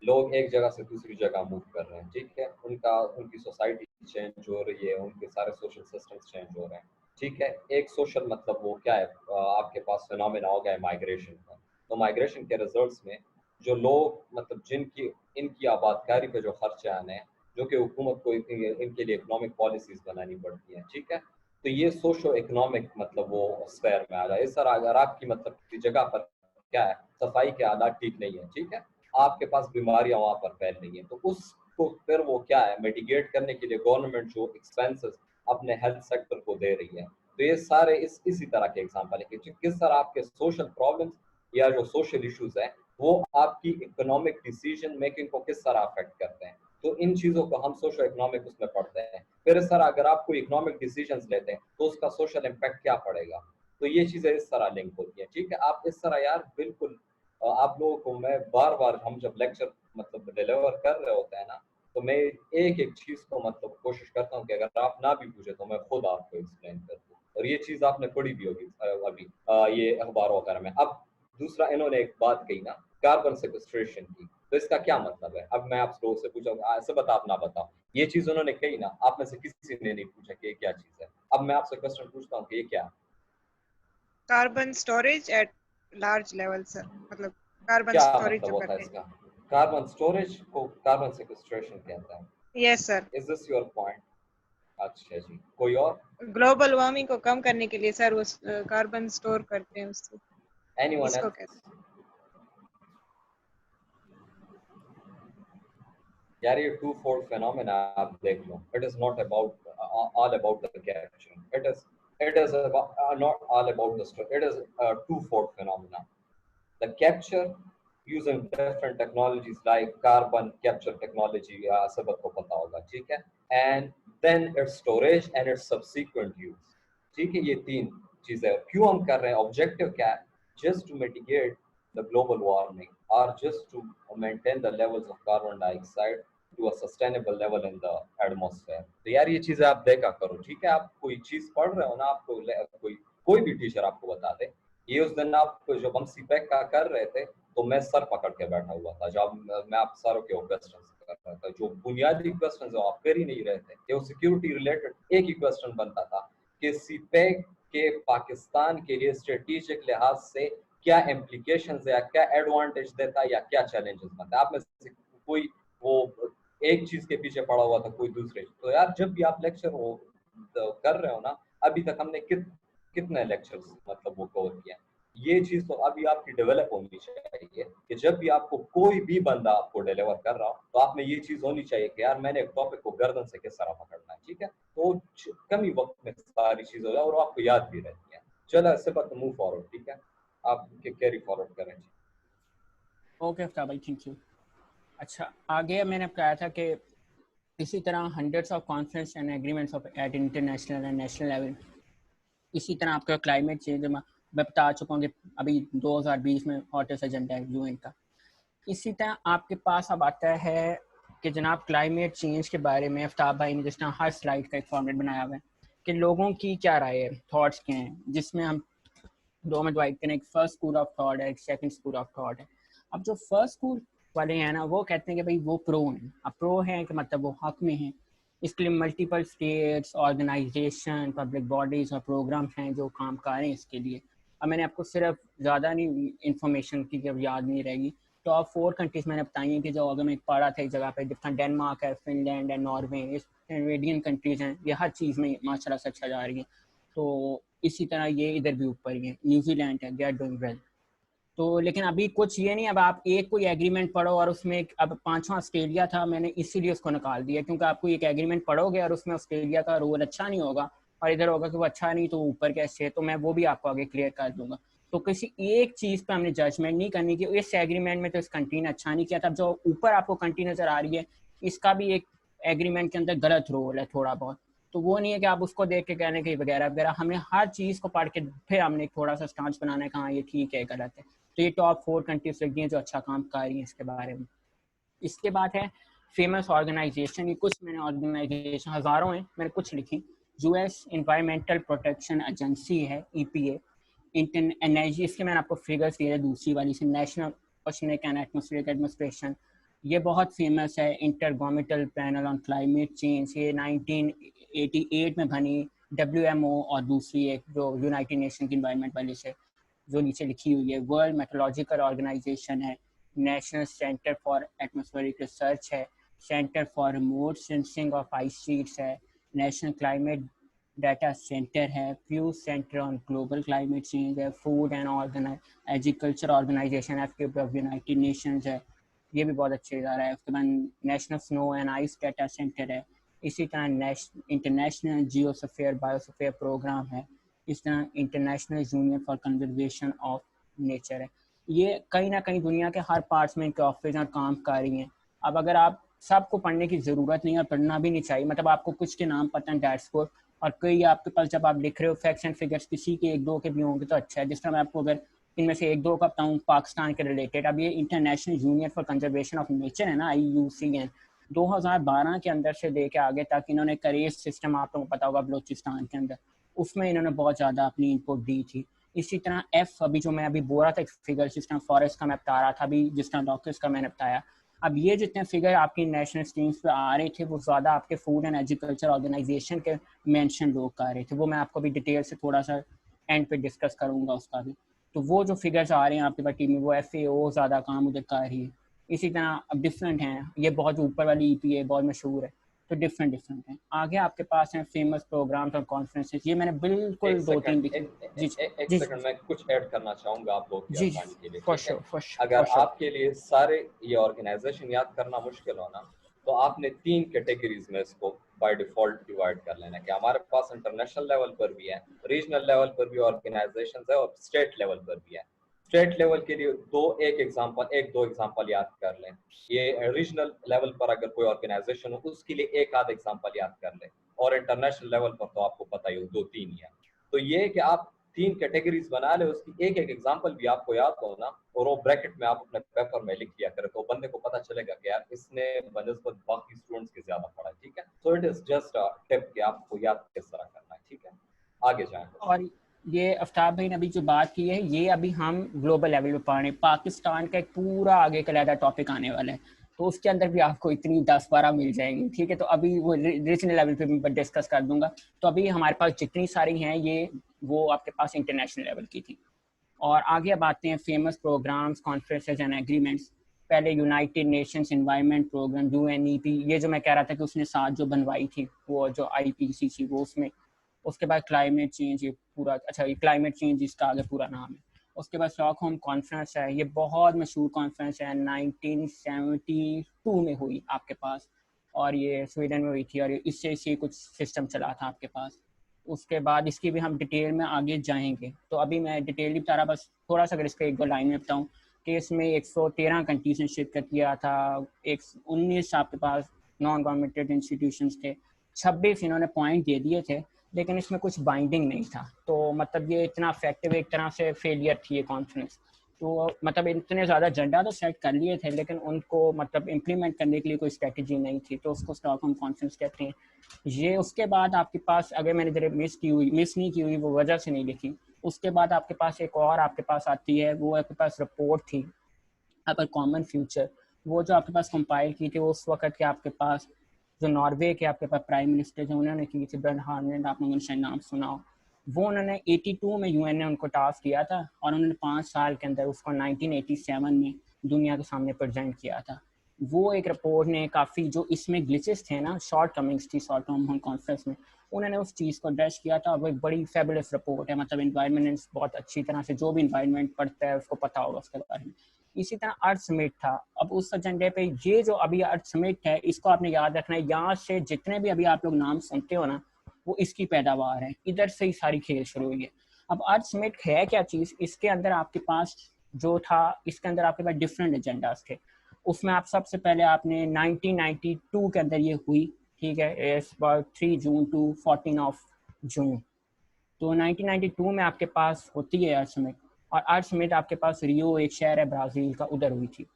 लोग एक जगह से दूसरी जगह मूव कर रहे हैं, ठीक है, उनकी सोसाइटी चेंज हो रही है, उनके सारे सोशल सिस्टम्स चेंज हो रहे हैं, ठीक है। एक सोशल मतलब वो क्या है, आपके पास फिनोमेना हो गया है माइग्रेशन का। तो माइग्रेशन के रिजल्ट्स में जो लोग मतलब जिनकी इनकी आबादकारी पे जो खर्चे आने हैं, जो कि हुकूमत को इनके लिए इकोनॉमिक पॉलिसीज बनानी पड़ती हैं, ठीक है, तो ये सोशो इकोनॉमिक मतलब वो स्फेयर में आ रहा है। इस तरह अगर आपकी मतलब किसी जगह पर क्या है, सफाई के हालात ठीक नहीं है, ठीक है, आपके पास बीमारियां वहां पर फैल रही हैं, तो उसको फिर वो क्या है, मिटिगेट करने के लिए गवर्नमेंट जो एक्सपेंसेस अपने हेल्थ सेक्टर को दे रही है। तो ये सारे इसी तरह के एग्जांपल है कि किस तरह आपके सोशल प्रॉब्लम्स या जो सोशल इश्यूज हैं वो आपकी इकोनॉमिक डिसीजन मेकिंग को किस तरह अफेक्ट करते हैं। तो इन चीजों को हम सोशल इकोनॉमिक उसमें पढ़ते हैं। फिर इस तरह अगर आप कोई इकोनॉमिक डिसीजंस लेते हैं तो उसका सोशल इम्पैक्ट क्या पड़ेगा। तो ये चीजें इस तरह लिंक होती हैं, ठीक है। आप इस तरह यार बिल्कुल आप लोगों को मैं बार बार हम जब लेक्चर मतलब डिलीवर कर रहे होते हैं ना, तो मैं एक एक चीज को मतलब कोशिश करता हूँ कि अगर आप ना भी पूछे तो मैं खुद आपको एक्सप्लेन कर दूँ। और ये चीज आपने पढ़ी भी होगी अभी ये अखबार वगैरह में। अब दूसरा इन्होंने एक बात कही ना कार्बन सेक्वेस्ट्रेशन की, तो इसका क्या मतलब है। अब मैं आप लोगों से पूछूंगा, ऐसे बता आप ना बताओ, ये चीज उन्होंने कही ना, आप में से किसी ने नहीं पूछा कि ये क्या चीज है। अब मैं आपसे क्वेश्चन पूछता हूँ कि ये क्या है। Carbon storage at large level sir, मतलब कार्बन क्या स्टोरेज मतलब जो होता है करते हैं। इसका। कार्बन स्टोरेज को कार्बन सेक्वेस्ट्रेशन कहता है। Yes sir. Is this your point. अच्छा जी, कोई और। ग्लोबल वार्मिंग को कम करने के लिए सर वो कार्बन स्टोर करते हैं उससे, एनीवन इसको कहते एल्स। यार ये टू फोल्ड फिनोमेना आप देख लो, it is not about all about the capture, it is about, not all about the story. It is a two-fold phenomena. The capture using different technologies like carbon capture technology, सबको पता होगा, ठीक है, and then its storage and its subsequent use, ठीक है। ये तीन चीजें क्यों हम कर रहे हैं, ऑब्जेक्टिव क्या है, just to mitigate the global warming or just to maintain the levels of carbon dioxide to a sustainable level in the atmosphere। तो यार ये चीजें आप देखा करो, ठीक है। आप कोई चीज पढ़ रहे हो ना, आपको कोई भी टीचर आपको बता दे, ये उस दिन आप जब हम सीपैक का कर रहे थे तो मैं सर पकड़ के बैठा हुआ था, जब मैं आप सारों के क्वेश्चन कर रहा था, जो बुनियादी क्वेश्चन जो आप कर ही नहीं रहे थे, ये सिक्योरिटी रिलेटेड एक ही क्वेश्चन बनता था कि सीपैक के पाकिस्तान के लिए स्ट्रेटेजिक लिहाज से क्या इम्प्लीकेशंस है या क्या एडवांटेज देता है या क्या चैलेंजेस बनता है। आप में से कोई वो एक चीज के पीछे पड़ा हुआ था, कोई दूसरे। तो यार जब भी आप लेक्चर वो कर रहे हो ना, अभी तक हमने कितने लेक्चर्स मतलब वो कवर किया, ये चीज तो अभी आपकी डेवलप होनी चाहिए कि जब भी आपको कोई भी बंदा आपको डिलीवर कर रहा हो तो आप में ये चीज होनी चाहिए कि यार मैंने एक टॉपिक को गर्दन से किस तरह पकड़ना है, ठीक है। तो कम ही वक्त में सारी चीज हो जाए और आपको याद भी रहती है। चलो इससे बात मूव फॉरवर्ड, ठीक है, आप कैरी फॉरवर्ड करें। ओके भाई, थैंक यू। अच्छा, आगे मैंने कहा था कि इसी तरह hundreds of conference and agreements of at international and national level, इसी तरह आपका क्लाइमेट चेंज मैं बता चुका हूँ कि अभी 2020 में हॉटेस्ट एजेंडा है यूएन का। इसी तरह आपके पास अब आता है कि जनाब क्लाइमेट चेंज के बारे में आफ्ताब भाई ने जिस तरह हर स्लाइड का एक फॉर्मेट बनाया हुआ है कि लोगों की क्या राय है, थॉट्स क्या हैं, जिसमें हम दो में डिवाइड करें, एक फर्स्ट स्कूल ऑफ थॉट है, एक सेकंड स्कूल ऑफ थॉट है। अब जो फर्स्ट स्कूल वाले हैं ना, वो कहते हैं कि भाई वो प्रो हैं। अब प्रो हैं कि मतलब वो हक में हैं, इसके लिए multiple states, organisation, public bodies और प्रोग्राम्स हैं जो काम कर रहे हैं इसके लिए। अब मैंने आपको सिर्फ ज़्यादा नहीं इंफॉर्मेशन की जब याद नहीं रहेगी टॉप 4 कंट्रीज मैंने बताई हैं कि जो अगर मैं पढ़ा था एक जगह पे, जितना डेनमार्क है, फिनलैंड है, नॉर्वे, स्कैंडिनेवियन कंट्रीज हैं, ये हर चीज़ में माशाल्लाह से अच्छा जा रही है। तो इसी तरह ये इधर भी ऊपर ही है, न्यूजीलैंड है, दे आर डूइंग वेल। तो लेकिन अभी कुछ ये नहीं, अब आप एक कोई एग्रीमेंट पढ़ो और उसमें अब 5वां ऑस्ट्रेलिया था, मैंने इसीलिए उसको निकाल दिया क्योंकि आपको एक एग्रीमेंट पढ़ोगे और उसमें ऑस्ट्रेलिया का रोल अच्छा नहीं होगा और इधर होगा कि वो अच्छा नहीं तो ऊपर कैसे, तो मैं वो भी आपको आगे क्लियर कर दूंगा। तो किसी एक चीज़ पे हमने जजमेंट नहीं करनी कि इस एग्रीमेंट में तो इस कंट्री ने अच्छा नहीं किया था, जो ऊपर आपको कंट्री नज़र आ रही है इसका भी एक एग्रीमेंट के अंदर गलत रोल है थोड़ा बहुत। तो वो नहीं है कि आप उसको देख के कहने के वगैरह वगैरह, हमने हर चीज़ को पढ़ के फिर हमने थोड़ा सा स्टांस बनाना है कहाँ ये ठीक है गलत है। तो ये टॉप 4 कंट्रीज लगी हैं जो अच्छा काम कर रही हैं इसके बारे में। इसके बाद है फेमस ऑर्गेनाइजेशन, ये कुछ मैंने ऑर्गेनाइजेशन हज़ारों हैं, मैंने कुछ लिखी। यूएस इन्वायरमेंटल प्रोटेक्शन एजेंसी है EPA, इंडियन एनर्जी, इसके मैंने आपको फिगर्स दिए हैं दूसरी वाली से, national oceanic and atmospheric administration, ये बहुत फेमस है। Inter governmental panel on climate change, ये 1988 में बनी। WMO और दूसरी एक जो यूनाइटेड नेशन की इन्वायरमेंट वाली से जो नीचे लिखी हुई है। वर्ल्ड मेट्रोलॉजिकल ऑर्गेनाइजेशन है, National Center for Atmospheric Research है, Center for Remote Sensing of Ice Sheets है, नेशनल क्लाइमेट डाटा सेंटर है, Pew Center on Global Climate Change है, Food and Agriculture Organization of United Nations है, ये भी बहुत अच्छे इदारा है। उसके बाद National Snow and Ice Data Center है। इसी तरह इंटरनेशनल जियोस्फीयर बायोस्फीयर प्रोग्राम है। इस तरह international union for conservation of nature है। ये कहीं ना कहीं दुनिया के हर पार्ट्स में इनके ऑफिस और काम कर रही हैं। अब अगर आप सबको पढ़ने की ज़रूरत नहीं है और पढ़ना भी नहीं चाहिए, मतलब आपको कुछ के नाम पता है डैट्स को, और कई आपके पास जब आप लिख रहे हो फैक्ट्स एंड फिगर्स किसी के एक दो के भी होंगे तो अच्छा है। जिस तरह मैं आपको अगर इनमें से एक दो का बताऊँ पाकिस्तान के रिलेटेड, अब ये international union for conservation of nature है ना, IUCN, 2012 के अंदर से लेके आगे तक इन्होंने करेज सिस्टम, आप लोगों को पता होगा बलोचिस्तान के अंदर, उसमें इन्होंने बहुत ज़्यादा अपनी इनपुट दी थी। इसी तरह अभी जो मैं अभी बोल रहा था फिगर सिस्टम फॉरेस्ट का मैं बता रहा था अभी, जिस तरह डॉक्टर्स का मैंने बताया। अब ये जितने फिगर आपकी नेशनल स्ट्रीम्स पे आ रहे थे वो ज़्यादा आपके फूड एंड एग्रीकल्चर ऑर्गेनाइजेशन के मेंशन लोग कर रहे थे, वो मैं आपको भी डिटेल से थोड़ा सा एंड पे डिस्कस करूँगा उसका भी। तो वो जो फिगर्स आ रहे हैं आपके पास टीम में, वो FAO ज़्यादा काम उधर कर रही है। इसी तरह अब डिफरेंट हैं, ये बहुत ऊपर वाली EPA बहुत मशहूर है, तो डिफरेंट हैं। आगे आपके पास हैं फेमस प्रोग्राम्स और कॉन्फ्रेंसेस, ये मैंने बिल्कुल 2-3 लिखे। एक सेकंड मैं कुछ ऐड करना चाहूंगा आप लोग की आसानी के लिए। For sure. अगर आपके लिए सारे ये ऑर्गेनाइजेशन याद करना मुश्किल हो ना, तो आपने 3 कैटेगरीज में इसको बाय डिफॉल्ट डिवाइड कर लेना कि हमारे पास इंटरनेशनल लेवल पर भी है, रीजनल लेवल पर भी ऑर्गेनाइजेशंस है और स्टेट लेवल पर भी है। स्टेट लेवल के लिए एक दो एग्जांपल याद कर लें। ये रीजनल लेवल पर अगर कोई ऑर्गेनाइजेशन हो उसके लिए एक आध एग्जांपल याद कर लें, और इंटरनेशनल लेवल पर तो आपको पता ही हो 2-3 ही है। तो ये कि आप 3 कैटेगरीज बना ले, उसकी एक एग्जांपल भी आपको याद हो ना, और वो ब्रैकेट में आप अपने पेपर में लिख दिया करें, तो बंदे को पता चलेगा कि यार इसने बनिस्बत बाकी स्टूडेंट्स के ज्यादा पढ़ा है। ठीक है, so it is just a tip कि आपको याद किस तरह करना है। ठीक है, आगे जाएं। और ये आफ्ताब भाई ने अभी जो बात की है, ये अभी हम ग्लोबल लेवल पे पढ़ रहे हैं। पाकिस्तान का एक पूरा आगे का लहदा टॉपिक आने वाला है, तो उसके अंदर भी आपको इतनी 10-12 मिल जाएंगी। ठीक है, तो अभी वो रीजनल लेवल पे भी डिस्कस कर दूंगा। तो अभी हमारे पास जितनी सारी हैं ये वो आपके पास इंटरनेशनल लेवल की थी। और आगे अब आते हैं famous programmes, conferences and agreements. पहले United Nations Environment Programme UNEP, ये जो मैं कह रहा था कि उसने साथ जो बनवाई थी वो जो IPCC वो उसमें। उसके बाद क्लाइमेट चेंज, ये पूरा अच्छा ये क्लाइमेट चेंज इसका आगे पूरा नाम है। उसके बाद स्टॉकहोम कॉन्फ्रेंस है, ये बहुत मशहूर कॉन्फ्रेंस है, 1972 में हुई आपके पास, और ये स्वीडन में हुई थी, और इससे कुछ सिस्टम चला था आपके पास। उसके बाद इसकी भी हम डिटेल में आगे जाएंगे, तो अभी मैं डिटेल नहीं बता रहा, बस थोड़ा सा अगर इसका एक दो लाइन में बताऊँ कि इसमें 113 कंट्रीज ने शिरकत किया था। 19 आपके पास नॉन गवर्नमेंटेड इंस्टीट्यूशंस थे, 26 इन्होंने पॉइंट दे दिए थे, लेकिन इसमें कुछ बाइंडिंग नहीं था। तो मतलब ये इतना इफेक्टिव एक तरह से फेलियर थी ये कॉन्फ्रेंस। तो मतलब इतने ज़्यादा एजेंडा तो सेट कर लिए थे, लेकिन उनको मतलब इम्प्लीमेंट करने के लिए कोई स्ट्रेटजी नहीं थी, तो उसको स्टॉकहोम कॉन्फ्रेंस कहते हैं ये। उसके बाद आपके पास, अगर मैंने जरा मिस नहीं की हुई वो वजह से नहीं लिखी, उसके बाद आपके पास एक और आपके पास आती है, वो आपके पास रिपोर्ट थी अपर कॉमन फ्यूचर, वो जो आपके पास कंपाइल की थी वो उस वक्त के आपके पास जो नॉर्वे के आपके पास प्राइम मिनिस्टर जो उन्होंने की थी, ब्रन हार्नेट, आप लोगों ने शायद नाम सुना हो। वो उन्होंने 82 में यूएन ने उनको टास्क किया था और उन्होंने 5 साल के अंदर उसको 1987 में दुनिया के सामने प्रेजेंट किया था। वो एक रिपोर्ट ने काफ़ी जो इसमें ग्लिचेस थे ना, शॉर्ट कमिंग्स थी शॉर्ट टर्म कॉन्फ्रेंस में, उन्होंने उस चीज़ को एड्रेस किया था। वो एक बड़ी फेबुलस रिपोर्ट है, मतलब इन्वायरमेंट बहुत अच्छी तरह से, जो भी इन्वायरमेंट पढ़ता है उसको पता होगा उसके बारे में। इसी तरह अर्थ समिट था। अब उस एजेंडे पे ये जो अभी अर्थ समिट है, इसको आपने याद रखना है, यहाँ से जितने भी अभी आप लोग नाम सुनते हो ना, वो इसकी पैदावार है, इधर से ही सारी खेल शुरू हुई है। अब अर्थ समिट है क्या चीज़, इसके अंदर आपके पास जो था, इसके अंदर आपके पास डिफरेंट एजेंडाज थे। उसमें आप सबसे पहले आपने 1992 के अंदर ये हुई, ठीक है, it's about 3 June to 14 of June. तो 1992 में आपके पास होती है अर्थ समिट, और अर्थ समिट आपके पास रियो, एक शहर है ब्राज़ील का, उधर हुई थी।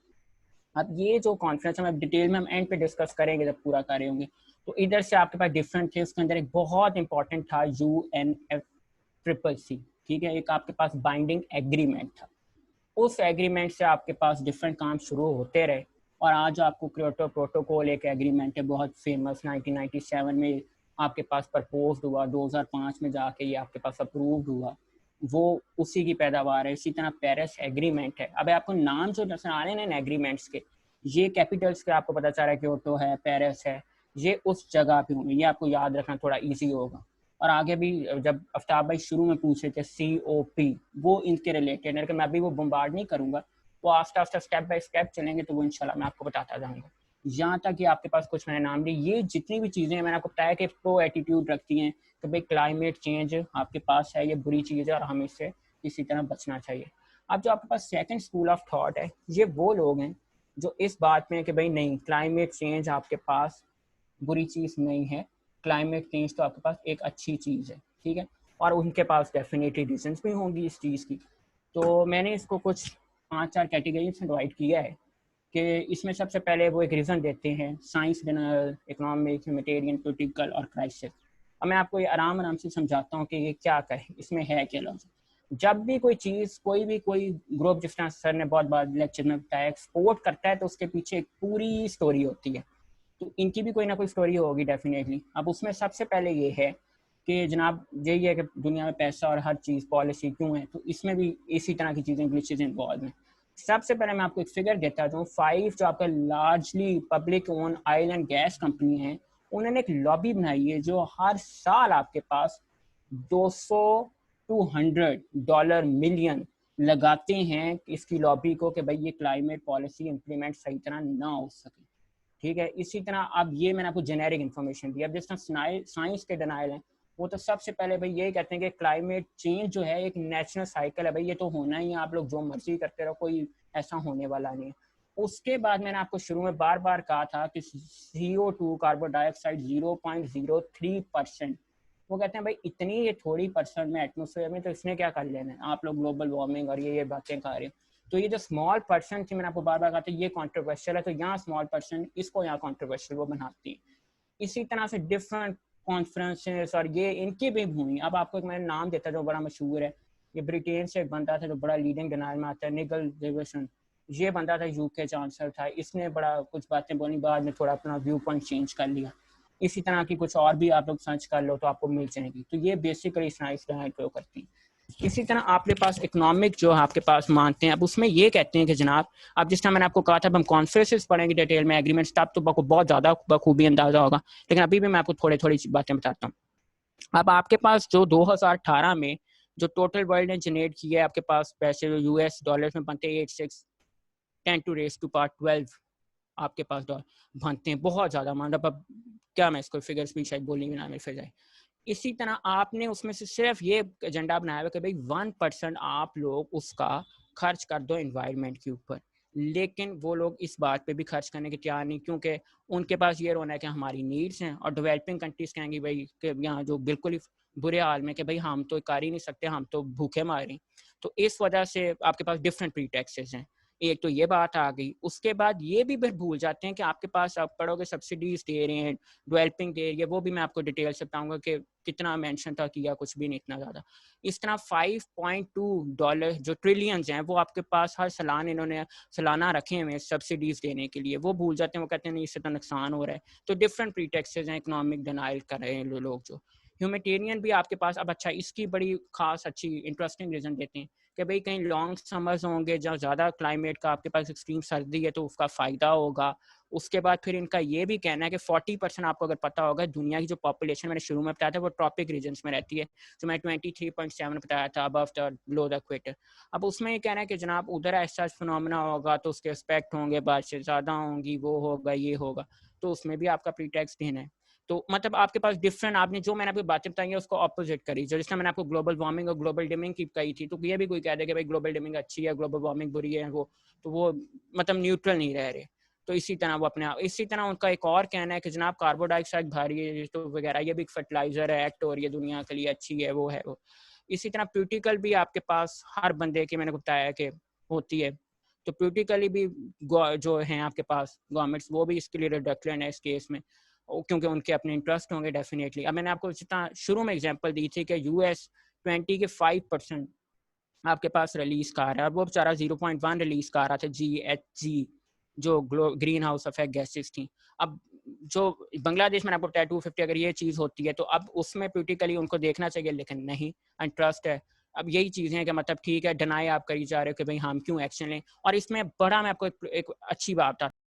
अब ये जो कॉन्फ्रेंस हम डिटेल में हम एंड पे डिस्कस करेंगे जब पूरा कर रहे होंगे। तो इधर से आपके पास डिफरेंट थे, उसके अंदर एक बहुत इंपॉर्टेंट था UNFCCC, ठीक है, एक आपके पास बाइंडिंग एग्रीमेंट था। उस एग्रीमेंट से आपके पास डिफरेंट काम शुरू होते रहे, और आज आपको क्योटो प्रोटोकॉल एक एग्रीमेंट है बहुत फेमस, 1997 में आपके पास प्रपोज हुआ, 2005 में जाके ये आपके पास अप्रूव्ड हुआ, वो उसी की पैदावार है। इसी तरह पेरिस एग्रीमेंट है। अब आपको नाम जो नजर आ रहे हैं ना एग्रीमेंट्स के, ये कैपिटल्स के आपको पता चल रहा है, क्योटो है, पेरिस है, ये उस जगह पे होंगे, ये आपको याद रखना थोड़ा ईजी होगा। और आगे भी जब आफ्ताब भाई शुरू में पूछ रहे थे COP, वो इनके रिलेटेड है, मैं अभी वो बम्बार्ड नहीं करूँगा, वो आस्ता स्टेप बाय स्टेप चलेंगे, तो वो इंशाल्लाह मैं आपको बताता जाऊँगा। यहाँ तक कि आपके पास कुछ मैंने नाम लिए, ये जितनी भी चीज़ें हैं मैंने आपको बताया कि प्रो एटीट्यूड रखती हैं कि भाई क्लाइमेट चेंज आपके पास है, ये बुरी चीज़ है और हमें इससे इसी तरह बचना चाहिए। अब जो आपके पास सेकंड स्कूल ऑफ थॉट है, ये वो लोग हैं जो इस बात में कि भाई नहीं, क्लाइमेट चेंज आपके पास बुरी चीज़ नहीं है, क्लाइमेट चेंज तो आपके पास एक अच्छी चीज़ है, ठीक है, और उनके पास डेफिनेटली रीजंस भी होंगी इस चीज़ की। तो मैंने इसको कुछ 5-4 कैटेगरीज में डिवाइड किया है कि इसमें सबसे पहले वो एक रीज़न देते हैं, science denial, economic, humanitarian, political और क्राइसिस। अब मैं आपको ये आराम से समझाता हूँ कि ये क्या कहे, इसमें है क्या लफ्ज़। जब भी कोई चीज़, कोई ग्रुप, जिस तरह सर ने बहुत बार लेक्चर में बताया, एक्सपोर्ट करता है तो उसके पीछे एक पूरी स्टोरी होती है, तो इनकी भी कोई ना कोई स्टोरी होगी डेफिनेटली। अब उसमें सबसे पहले ये है कि जनाब यही है कि दुनिया में पैसा और हर चीज़ पॉलिसी क्यों है, तो इसमें भी इसी तरह की चीज़ें, ग्लिचेस इन्वॉल्व हैं। सबसे पहले मैं आपको एक फिगर देता हूँ, 5 जो आपका largely public own oil and gas company है, उन्होंने एक लॉबी बनाई है जो हर साल आपके पास 200-200 मिलियन लगाते हैं इसकी लॉबी को कि भाई ये क्लाइमेट पॉलिसी इंप्लीमेंट सही तरह ना हो सके, ठीक है। इसी तरह अब ये मैंने आपको जेनेरिक इन्फॉर्मेशन दी। अब जिस तरह साइंस के डिनाइल हैं, वो तो सबसे पहले भाई यही कहते हैं कि क्लाइमेट चेंज जो है एक नेचुरल साइकिल है, भाई ये तो होना ही है, आप लोग जो मर्जी करते रहो, कोई ऐसा होने वाला नहीं है। उसके बाद मैंने आपको शुरू में बार बार कहा था कि CO2 कार्बन डाइऑक्साइड 0.03%, वो कहते हैं भाई इतनी ये थोड़ी परसेंट में एटमोसफेयर में, तो इसने क्या कर लेना है, आप लोग ग्लोबल वार्मिंग और ये बातें कर रहे हैं। तो ये जो स्मॉल पर्सन थी, मैंने आपको बार बार कहा था ये कॉन्ट्रोवर्शियल है, तो यहाँ स्मॉल पर्सन, इसको यहाँ कॉन्ट्रोवर्शियल वो बनाती है। इसी तरह से डिफरेंट कॉन्फ्रेंसेस और ये इनकी भी हुई। अब आपको एक मैंने नाम देता जो बड़ा मशहूर है, ये ब्रिटेन से एक बंदा था जो बड़ा लीडिंग डिनाइल में आता है, निगल डेविसन। ये बंदा था UK चांसलर था, इसने बड़ा कुछ बातें बोली, बाद में थोड़ा अपना व्यू पॉइंट चेंज कर लिया। इसी तरह की कुछ और भी आप लोग सर्च कर लो तो आपको मिल जाएगी। तो ये बेसिकली साइंस डिनाइल प्रयोग करती है। इसी तरह आपके पास इकोनॉमिक जो आपके पास मानते हैं, अब उसमें ये कहते हैं कि जनाब, अब जिस तरह मैंने आपको कहा था हम कॉन्फ्रेंसेस पढ़ेंगे डिटेल में, एग्रीमेंट्स, तब तो आपको बहुत ज़्यादा बखूबी अंदाजा होगा, लेकिन अभी भी मैं आपको थोड़ी बातें बताता हूँ। अब आपके पास जो 2018 में जो टोटल वर्ल्ड ने जनरेट किया है, आपके पास पैसे जो US डॉलर में बनते हैं 86 10⁻12 आपके पास डॉलर बनते हैं, बहुत ज़्यादा। मतलब अब क्या मैं इसको फिगर्स भी शायद बोलने में ना फिर जाए। इसी तरह आपने उसमें से सिर्फ ये एजेंडा बनाया हुआ कि भाई 1% आप लोग उसका खर्च कर दो एनवायरनमेंट के ऊपर, लेकिन वो लोग इस बात पे भी खर्च करने के तैयार नहीं, क्योंकि उनके पास ये रोना है कि हमारी नीड्स हैं, और डेवलपिंग कंट्रीज कहेंगी भाई कि यहाँ जो बिल्कुल ही बुरे हाल में कि भाई हम तो कर ही नहीं सकते, हम तो भूखे मार रहे हैं। तो इस वजह से आपके पास डिफरेंट प्रीटेक्सेस हैं। एक तो ये बात आ गई। उसके बाद ये भी भूल जाते हैं कि आपके पास आप पढ़ोगे सब्सिडीज दे रहे हैं, डेवलपिंग दे रही है, वो भी मैं आपको डिटेल से बताऊंगा कि कितना मेंशन था किया, कुछ भी नहीं इतना ज़्यादा। इस तरह $5.2 जो ट्रिलियंस हैं वो आपके पास हर सालाना इन्होंने सालाना रखे हुए सब्सिडीज देने के लिए, वो भूल जाते हैं। वो कहते हैं नहीं इससे तो नुकसान हो रहा है। तो डिफरेंट प्रीटेक्सेस हैं, इकोनॉमिक डिनाइल कर रहे हैं लोग। जो ह्यूमैनिटेरियन भी आपके पास अब अच्छा इसकी बड़ी खास अच्छी इंटरेस्टिंग रीज़न देते हैं कि भाई कहीं लॉन्ग समर्स होंगे जहाँ ज़्यादा क्लाइमेट का आपके पास एक्सट्रीम सर्दी है तो उसका फ़ायदा होगा। उसके बाद फिर इनका ये भी कहना है कि 40% आपको अगर पता होगा दुनिया की जो पॉपुलेशन मैंने शुरू में बताया था वो ट्रॉपिक रीजन्स में रहती है, जो मैं 23.7 बताया था above the below the equator. अब उसमें ये कहना है कि जनाब उधर ऐसा फिनोमेना होगा तो उसके एस्पेक्ट होंगे, बारिशें ज़्यादा होंगी, वो होगा, ये होगा, तो उसमें भी आपका प्रीटेक्स्ट देना है। तो मतलब आपके पास डिफरेंट, आपने जो मैंने आपको बातें बताई है उसको ऑपोजिट करी, जो जिसमें मैंने आपको ग्लोबल वार्मिंग और ग्लोबल डिमिंग की कही थी, तो ये भी कोई कह दे कि भाई ग्लोबल डिमिंग अच्छी है, ग्लोबल वार्मिंग बुरी है, वो तो वो मतलब न्यूट्रल नहीं रह रहे। तो इसी तरह वो अपने इसी तरह उनका एक और कहना है कि जनाब कार्बन डाइऑक्साइड भारी है तो वगैरह, ये भी फर्टिलाइजर है, एक्ट हो रही है दुनिया के लिए, अच्छी है, वो है वो। इसी तरह पोलिटिकल भी आपके पास हर बंदे की मैंने बताया कि होती है, तो पोलिटिकली भी जो हैं आपके पास गवर्नमेंट्स वो भी इसके लिए रिडक्टेड है इस केस में, क्योंकि उनके अपने इंटरेस्ट होंगे डेफिनेटली। अब मैंने आपको जितना शुरू में एग्जांपल दी थी कि US 20 के 5% आपके पास रिलीज कर रहा है, और वो बेचारा 0.1 रिलीज कर रहा था GHG, जो ग्रीन हाउस इफेक्ट गैसेस थी। अब जो बांग्लादेश में आपको 250 अगर ये चीज़ होती है तो अब उसमें पोलिटिकली उनको देखना चाहिए, लेकिन नहीं, इंटरेस्ट है। अब यही चीज़ें हैं कि मतलब ठीक है डिनाई आप करी जा रहे हो कि भाई हम क्यों एक्शन लें, और इसमें बड़ा मैं आपको एक अच्छी बात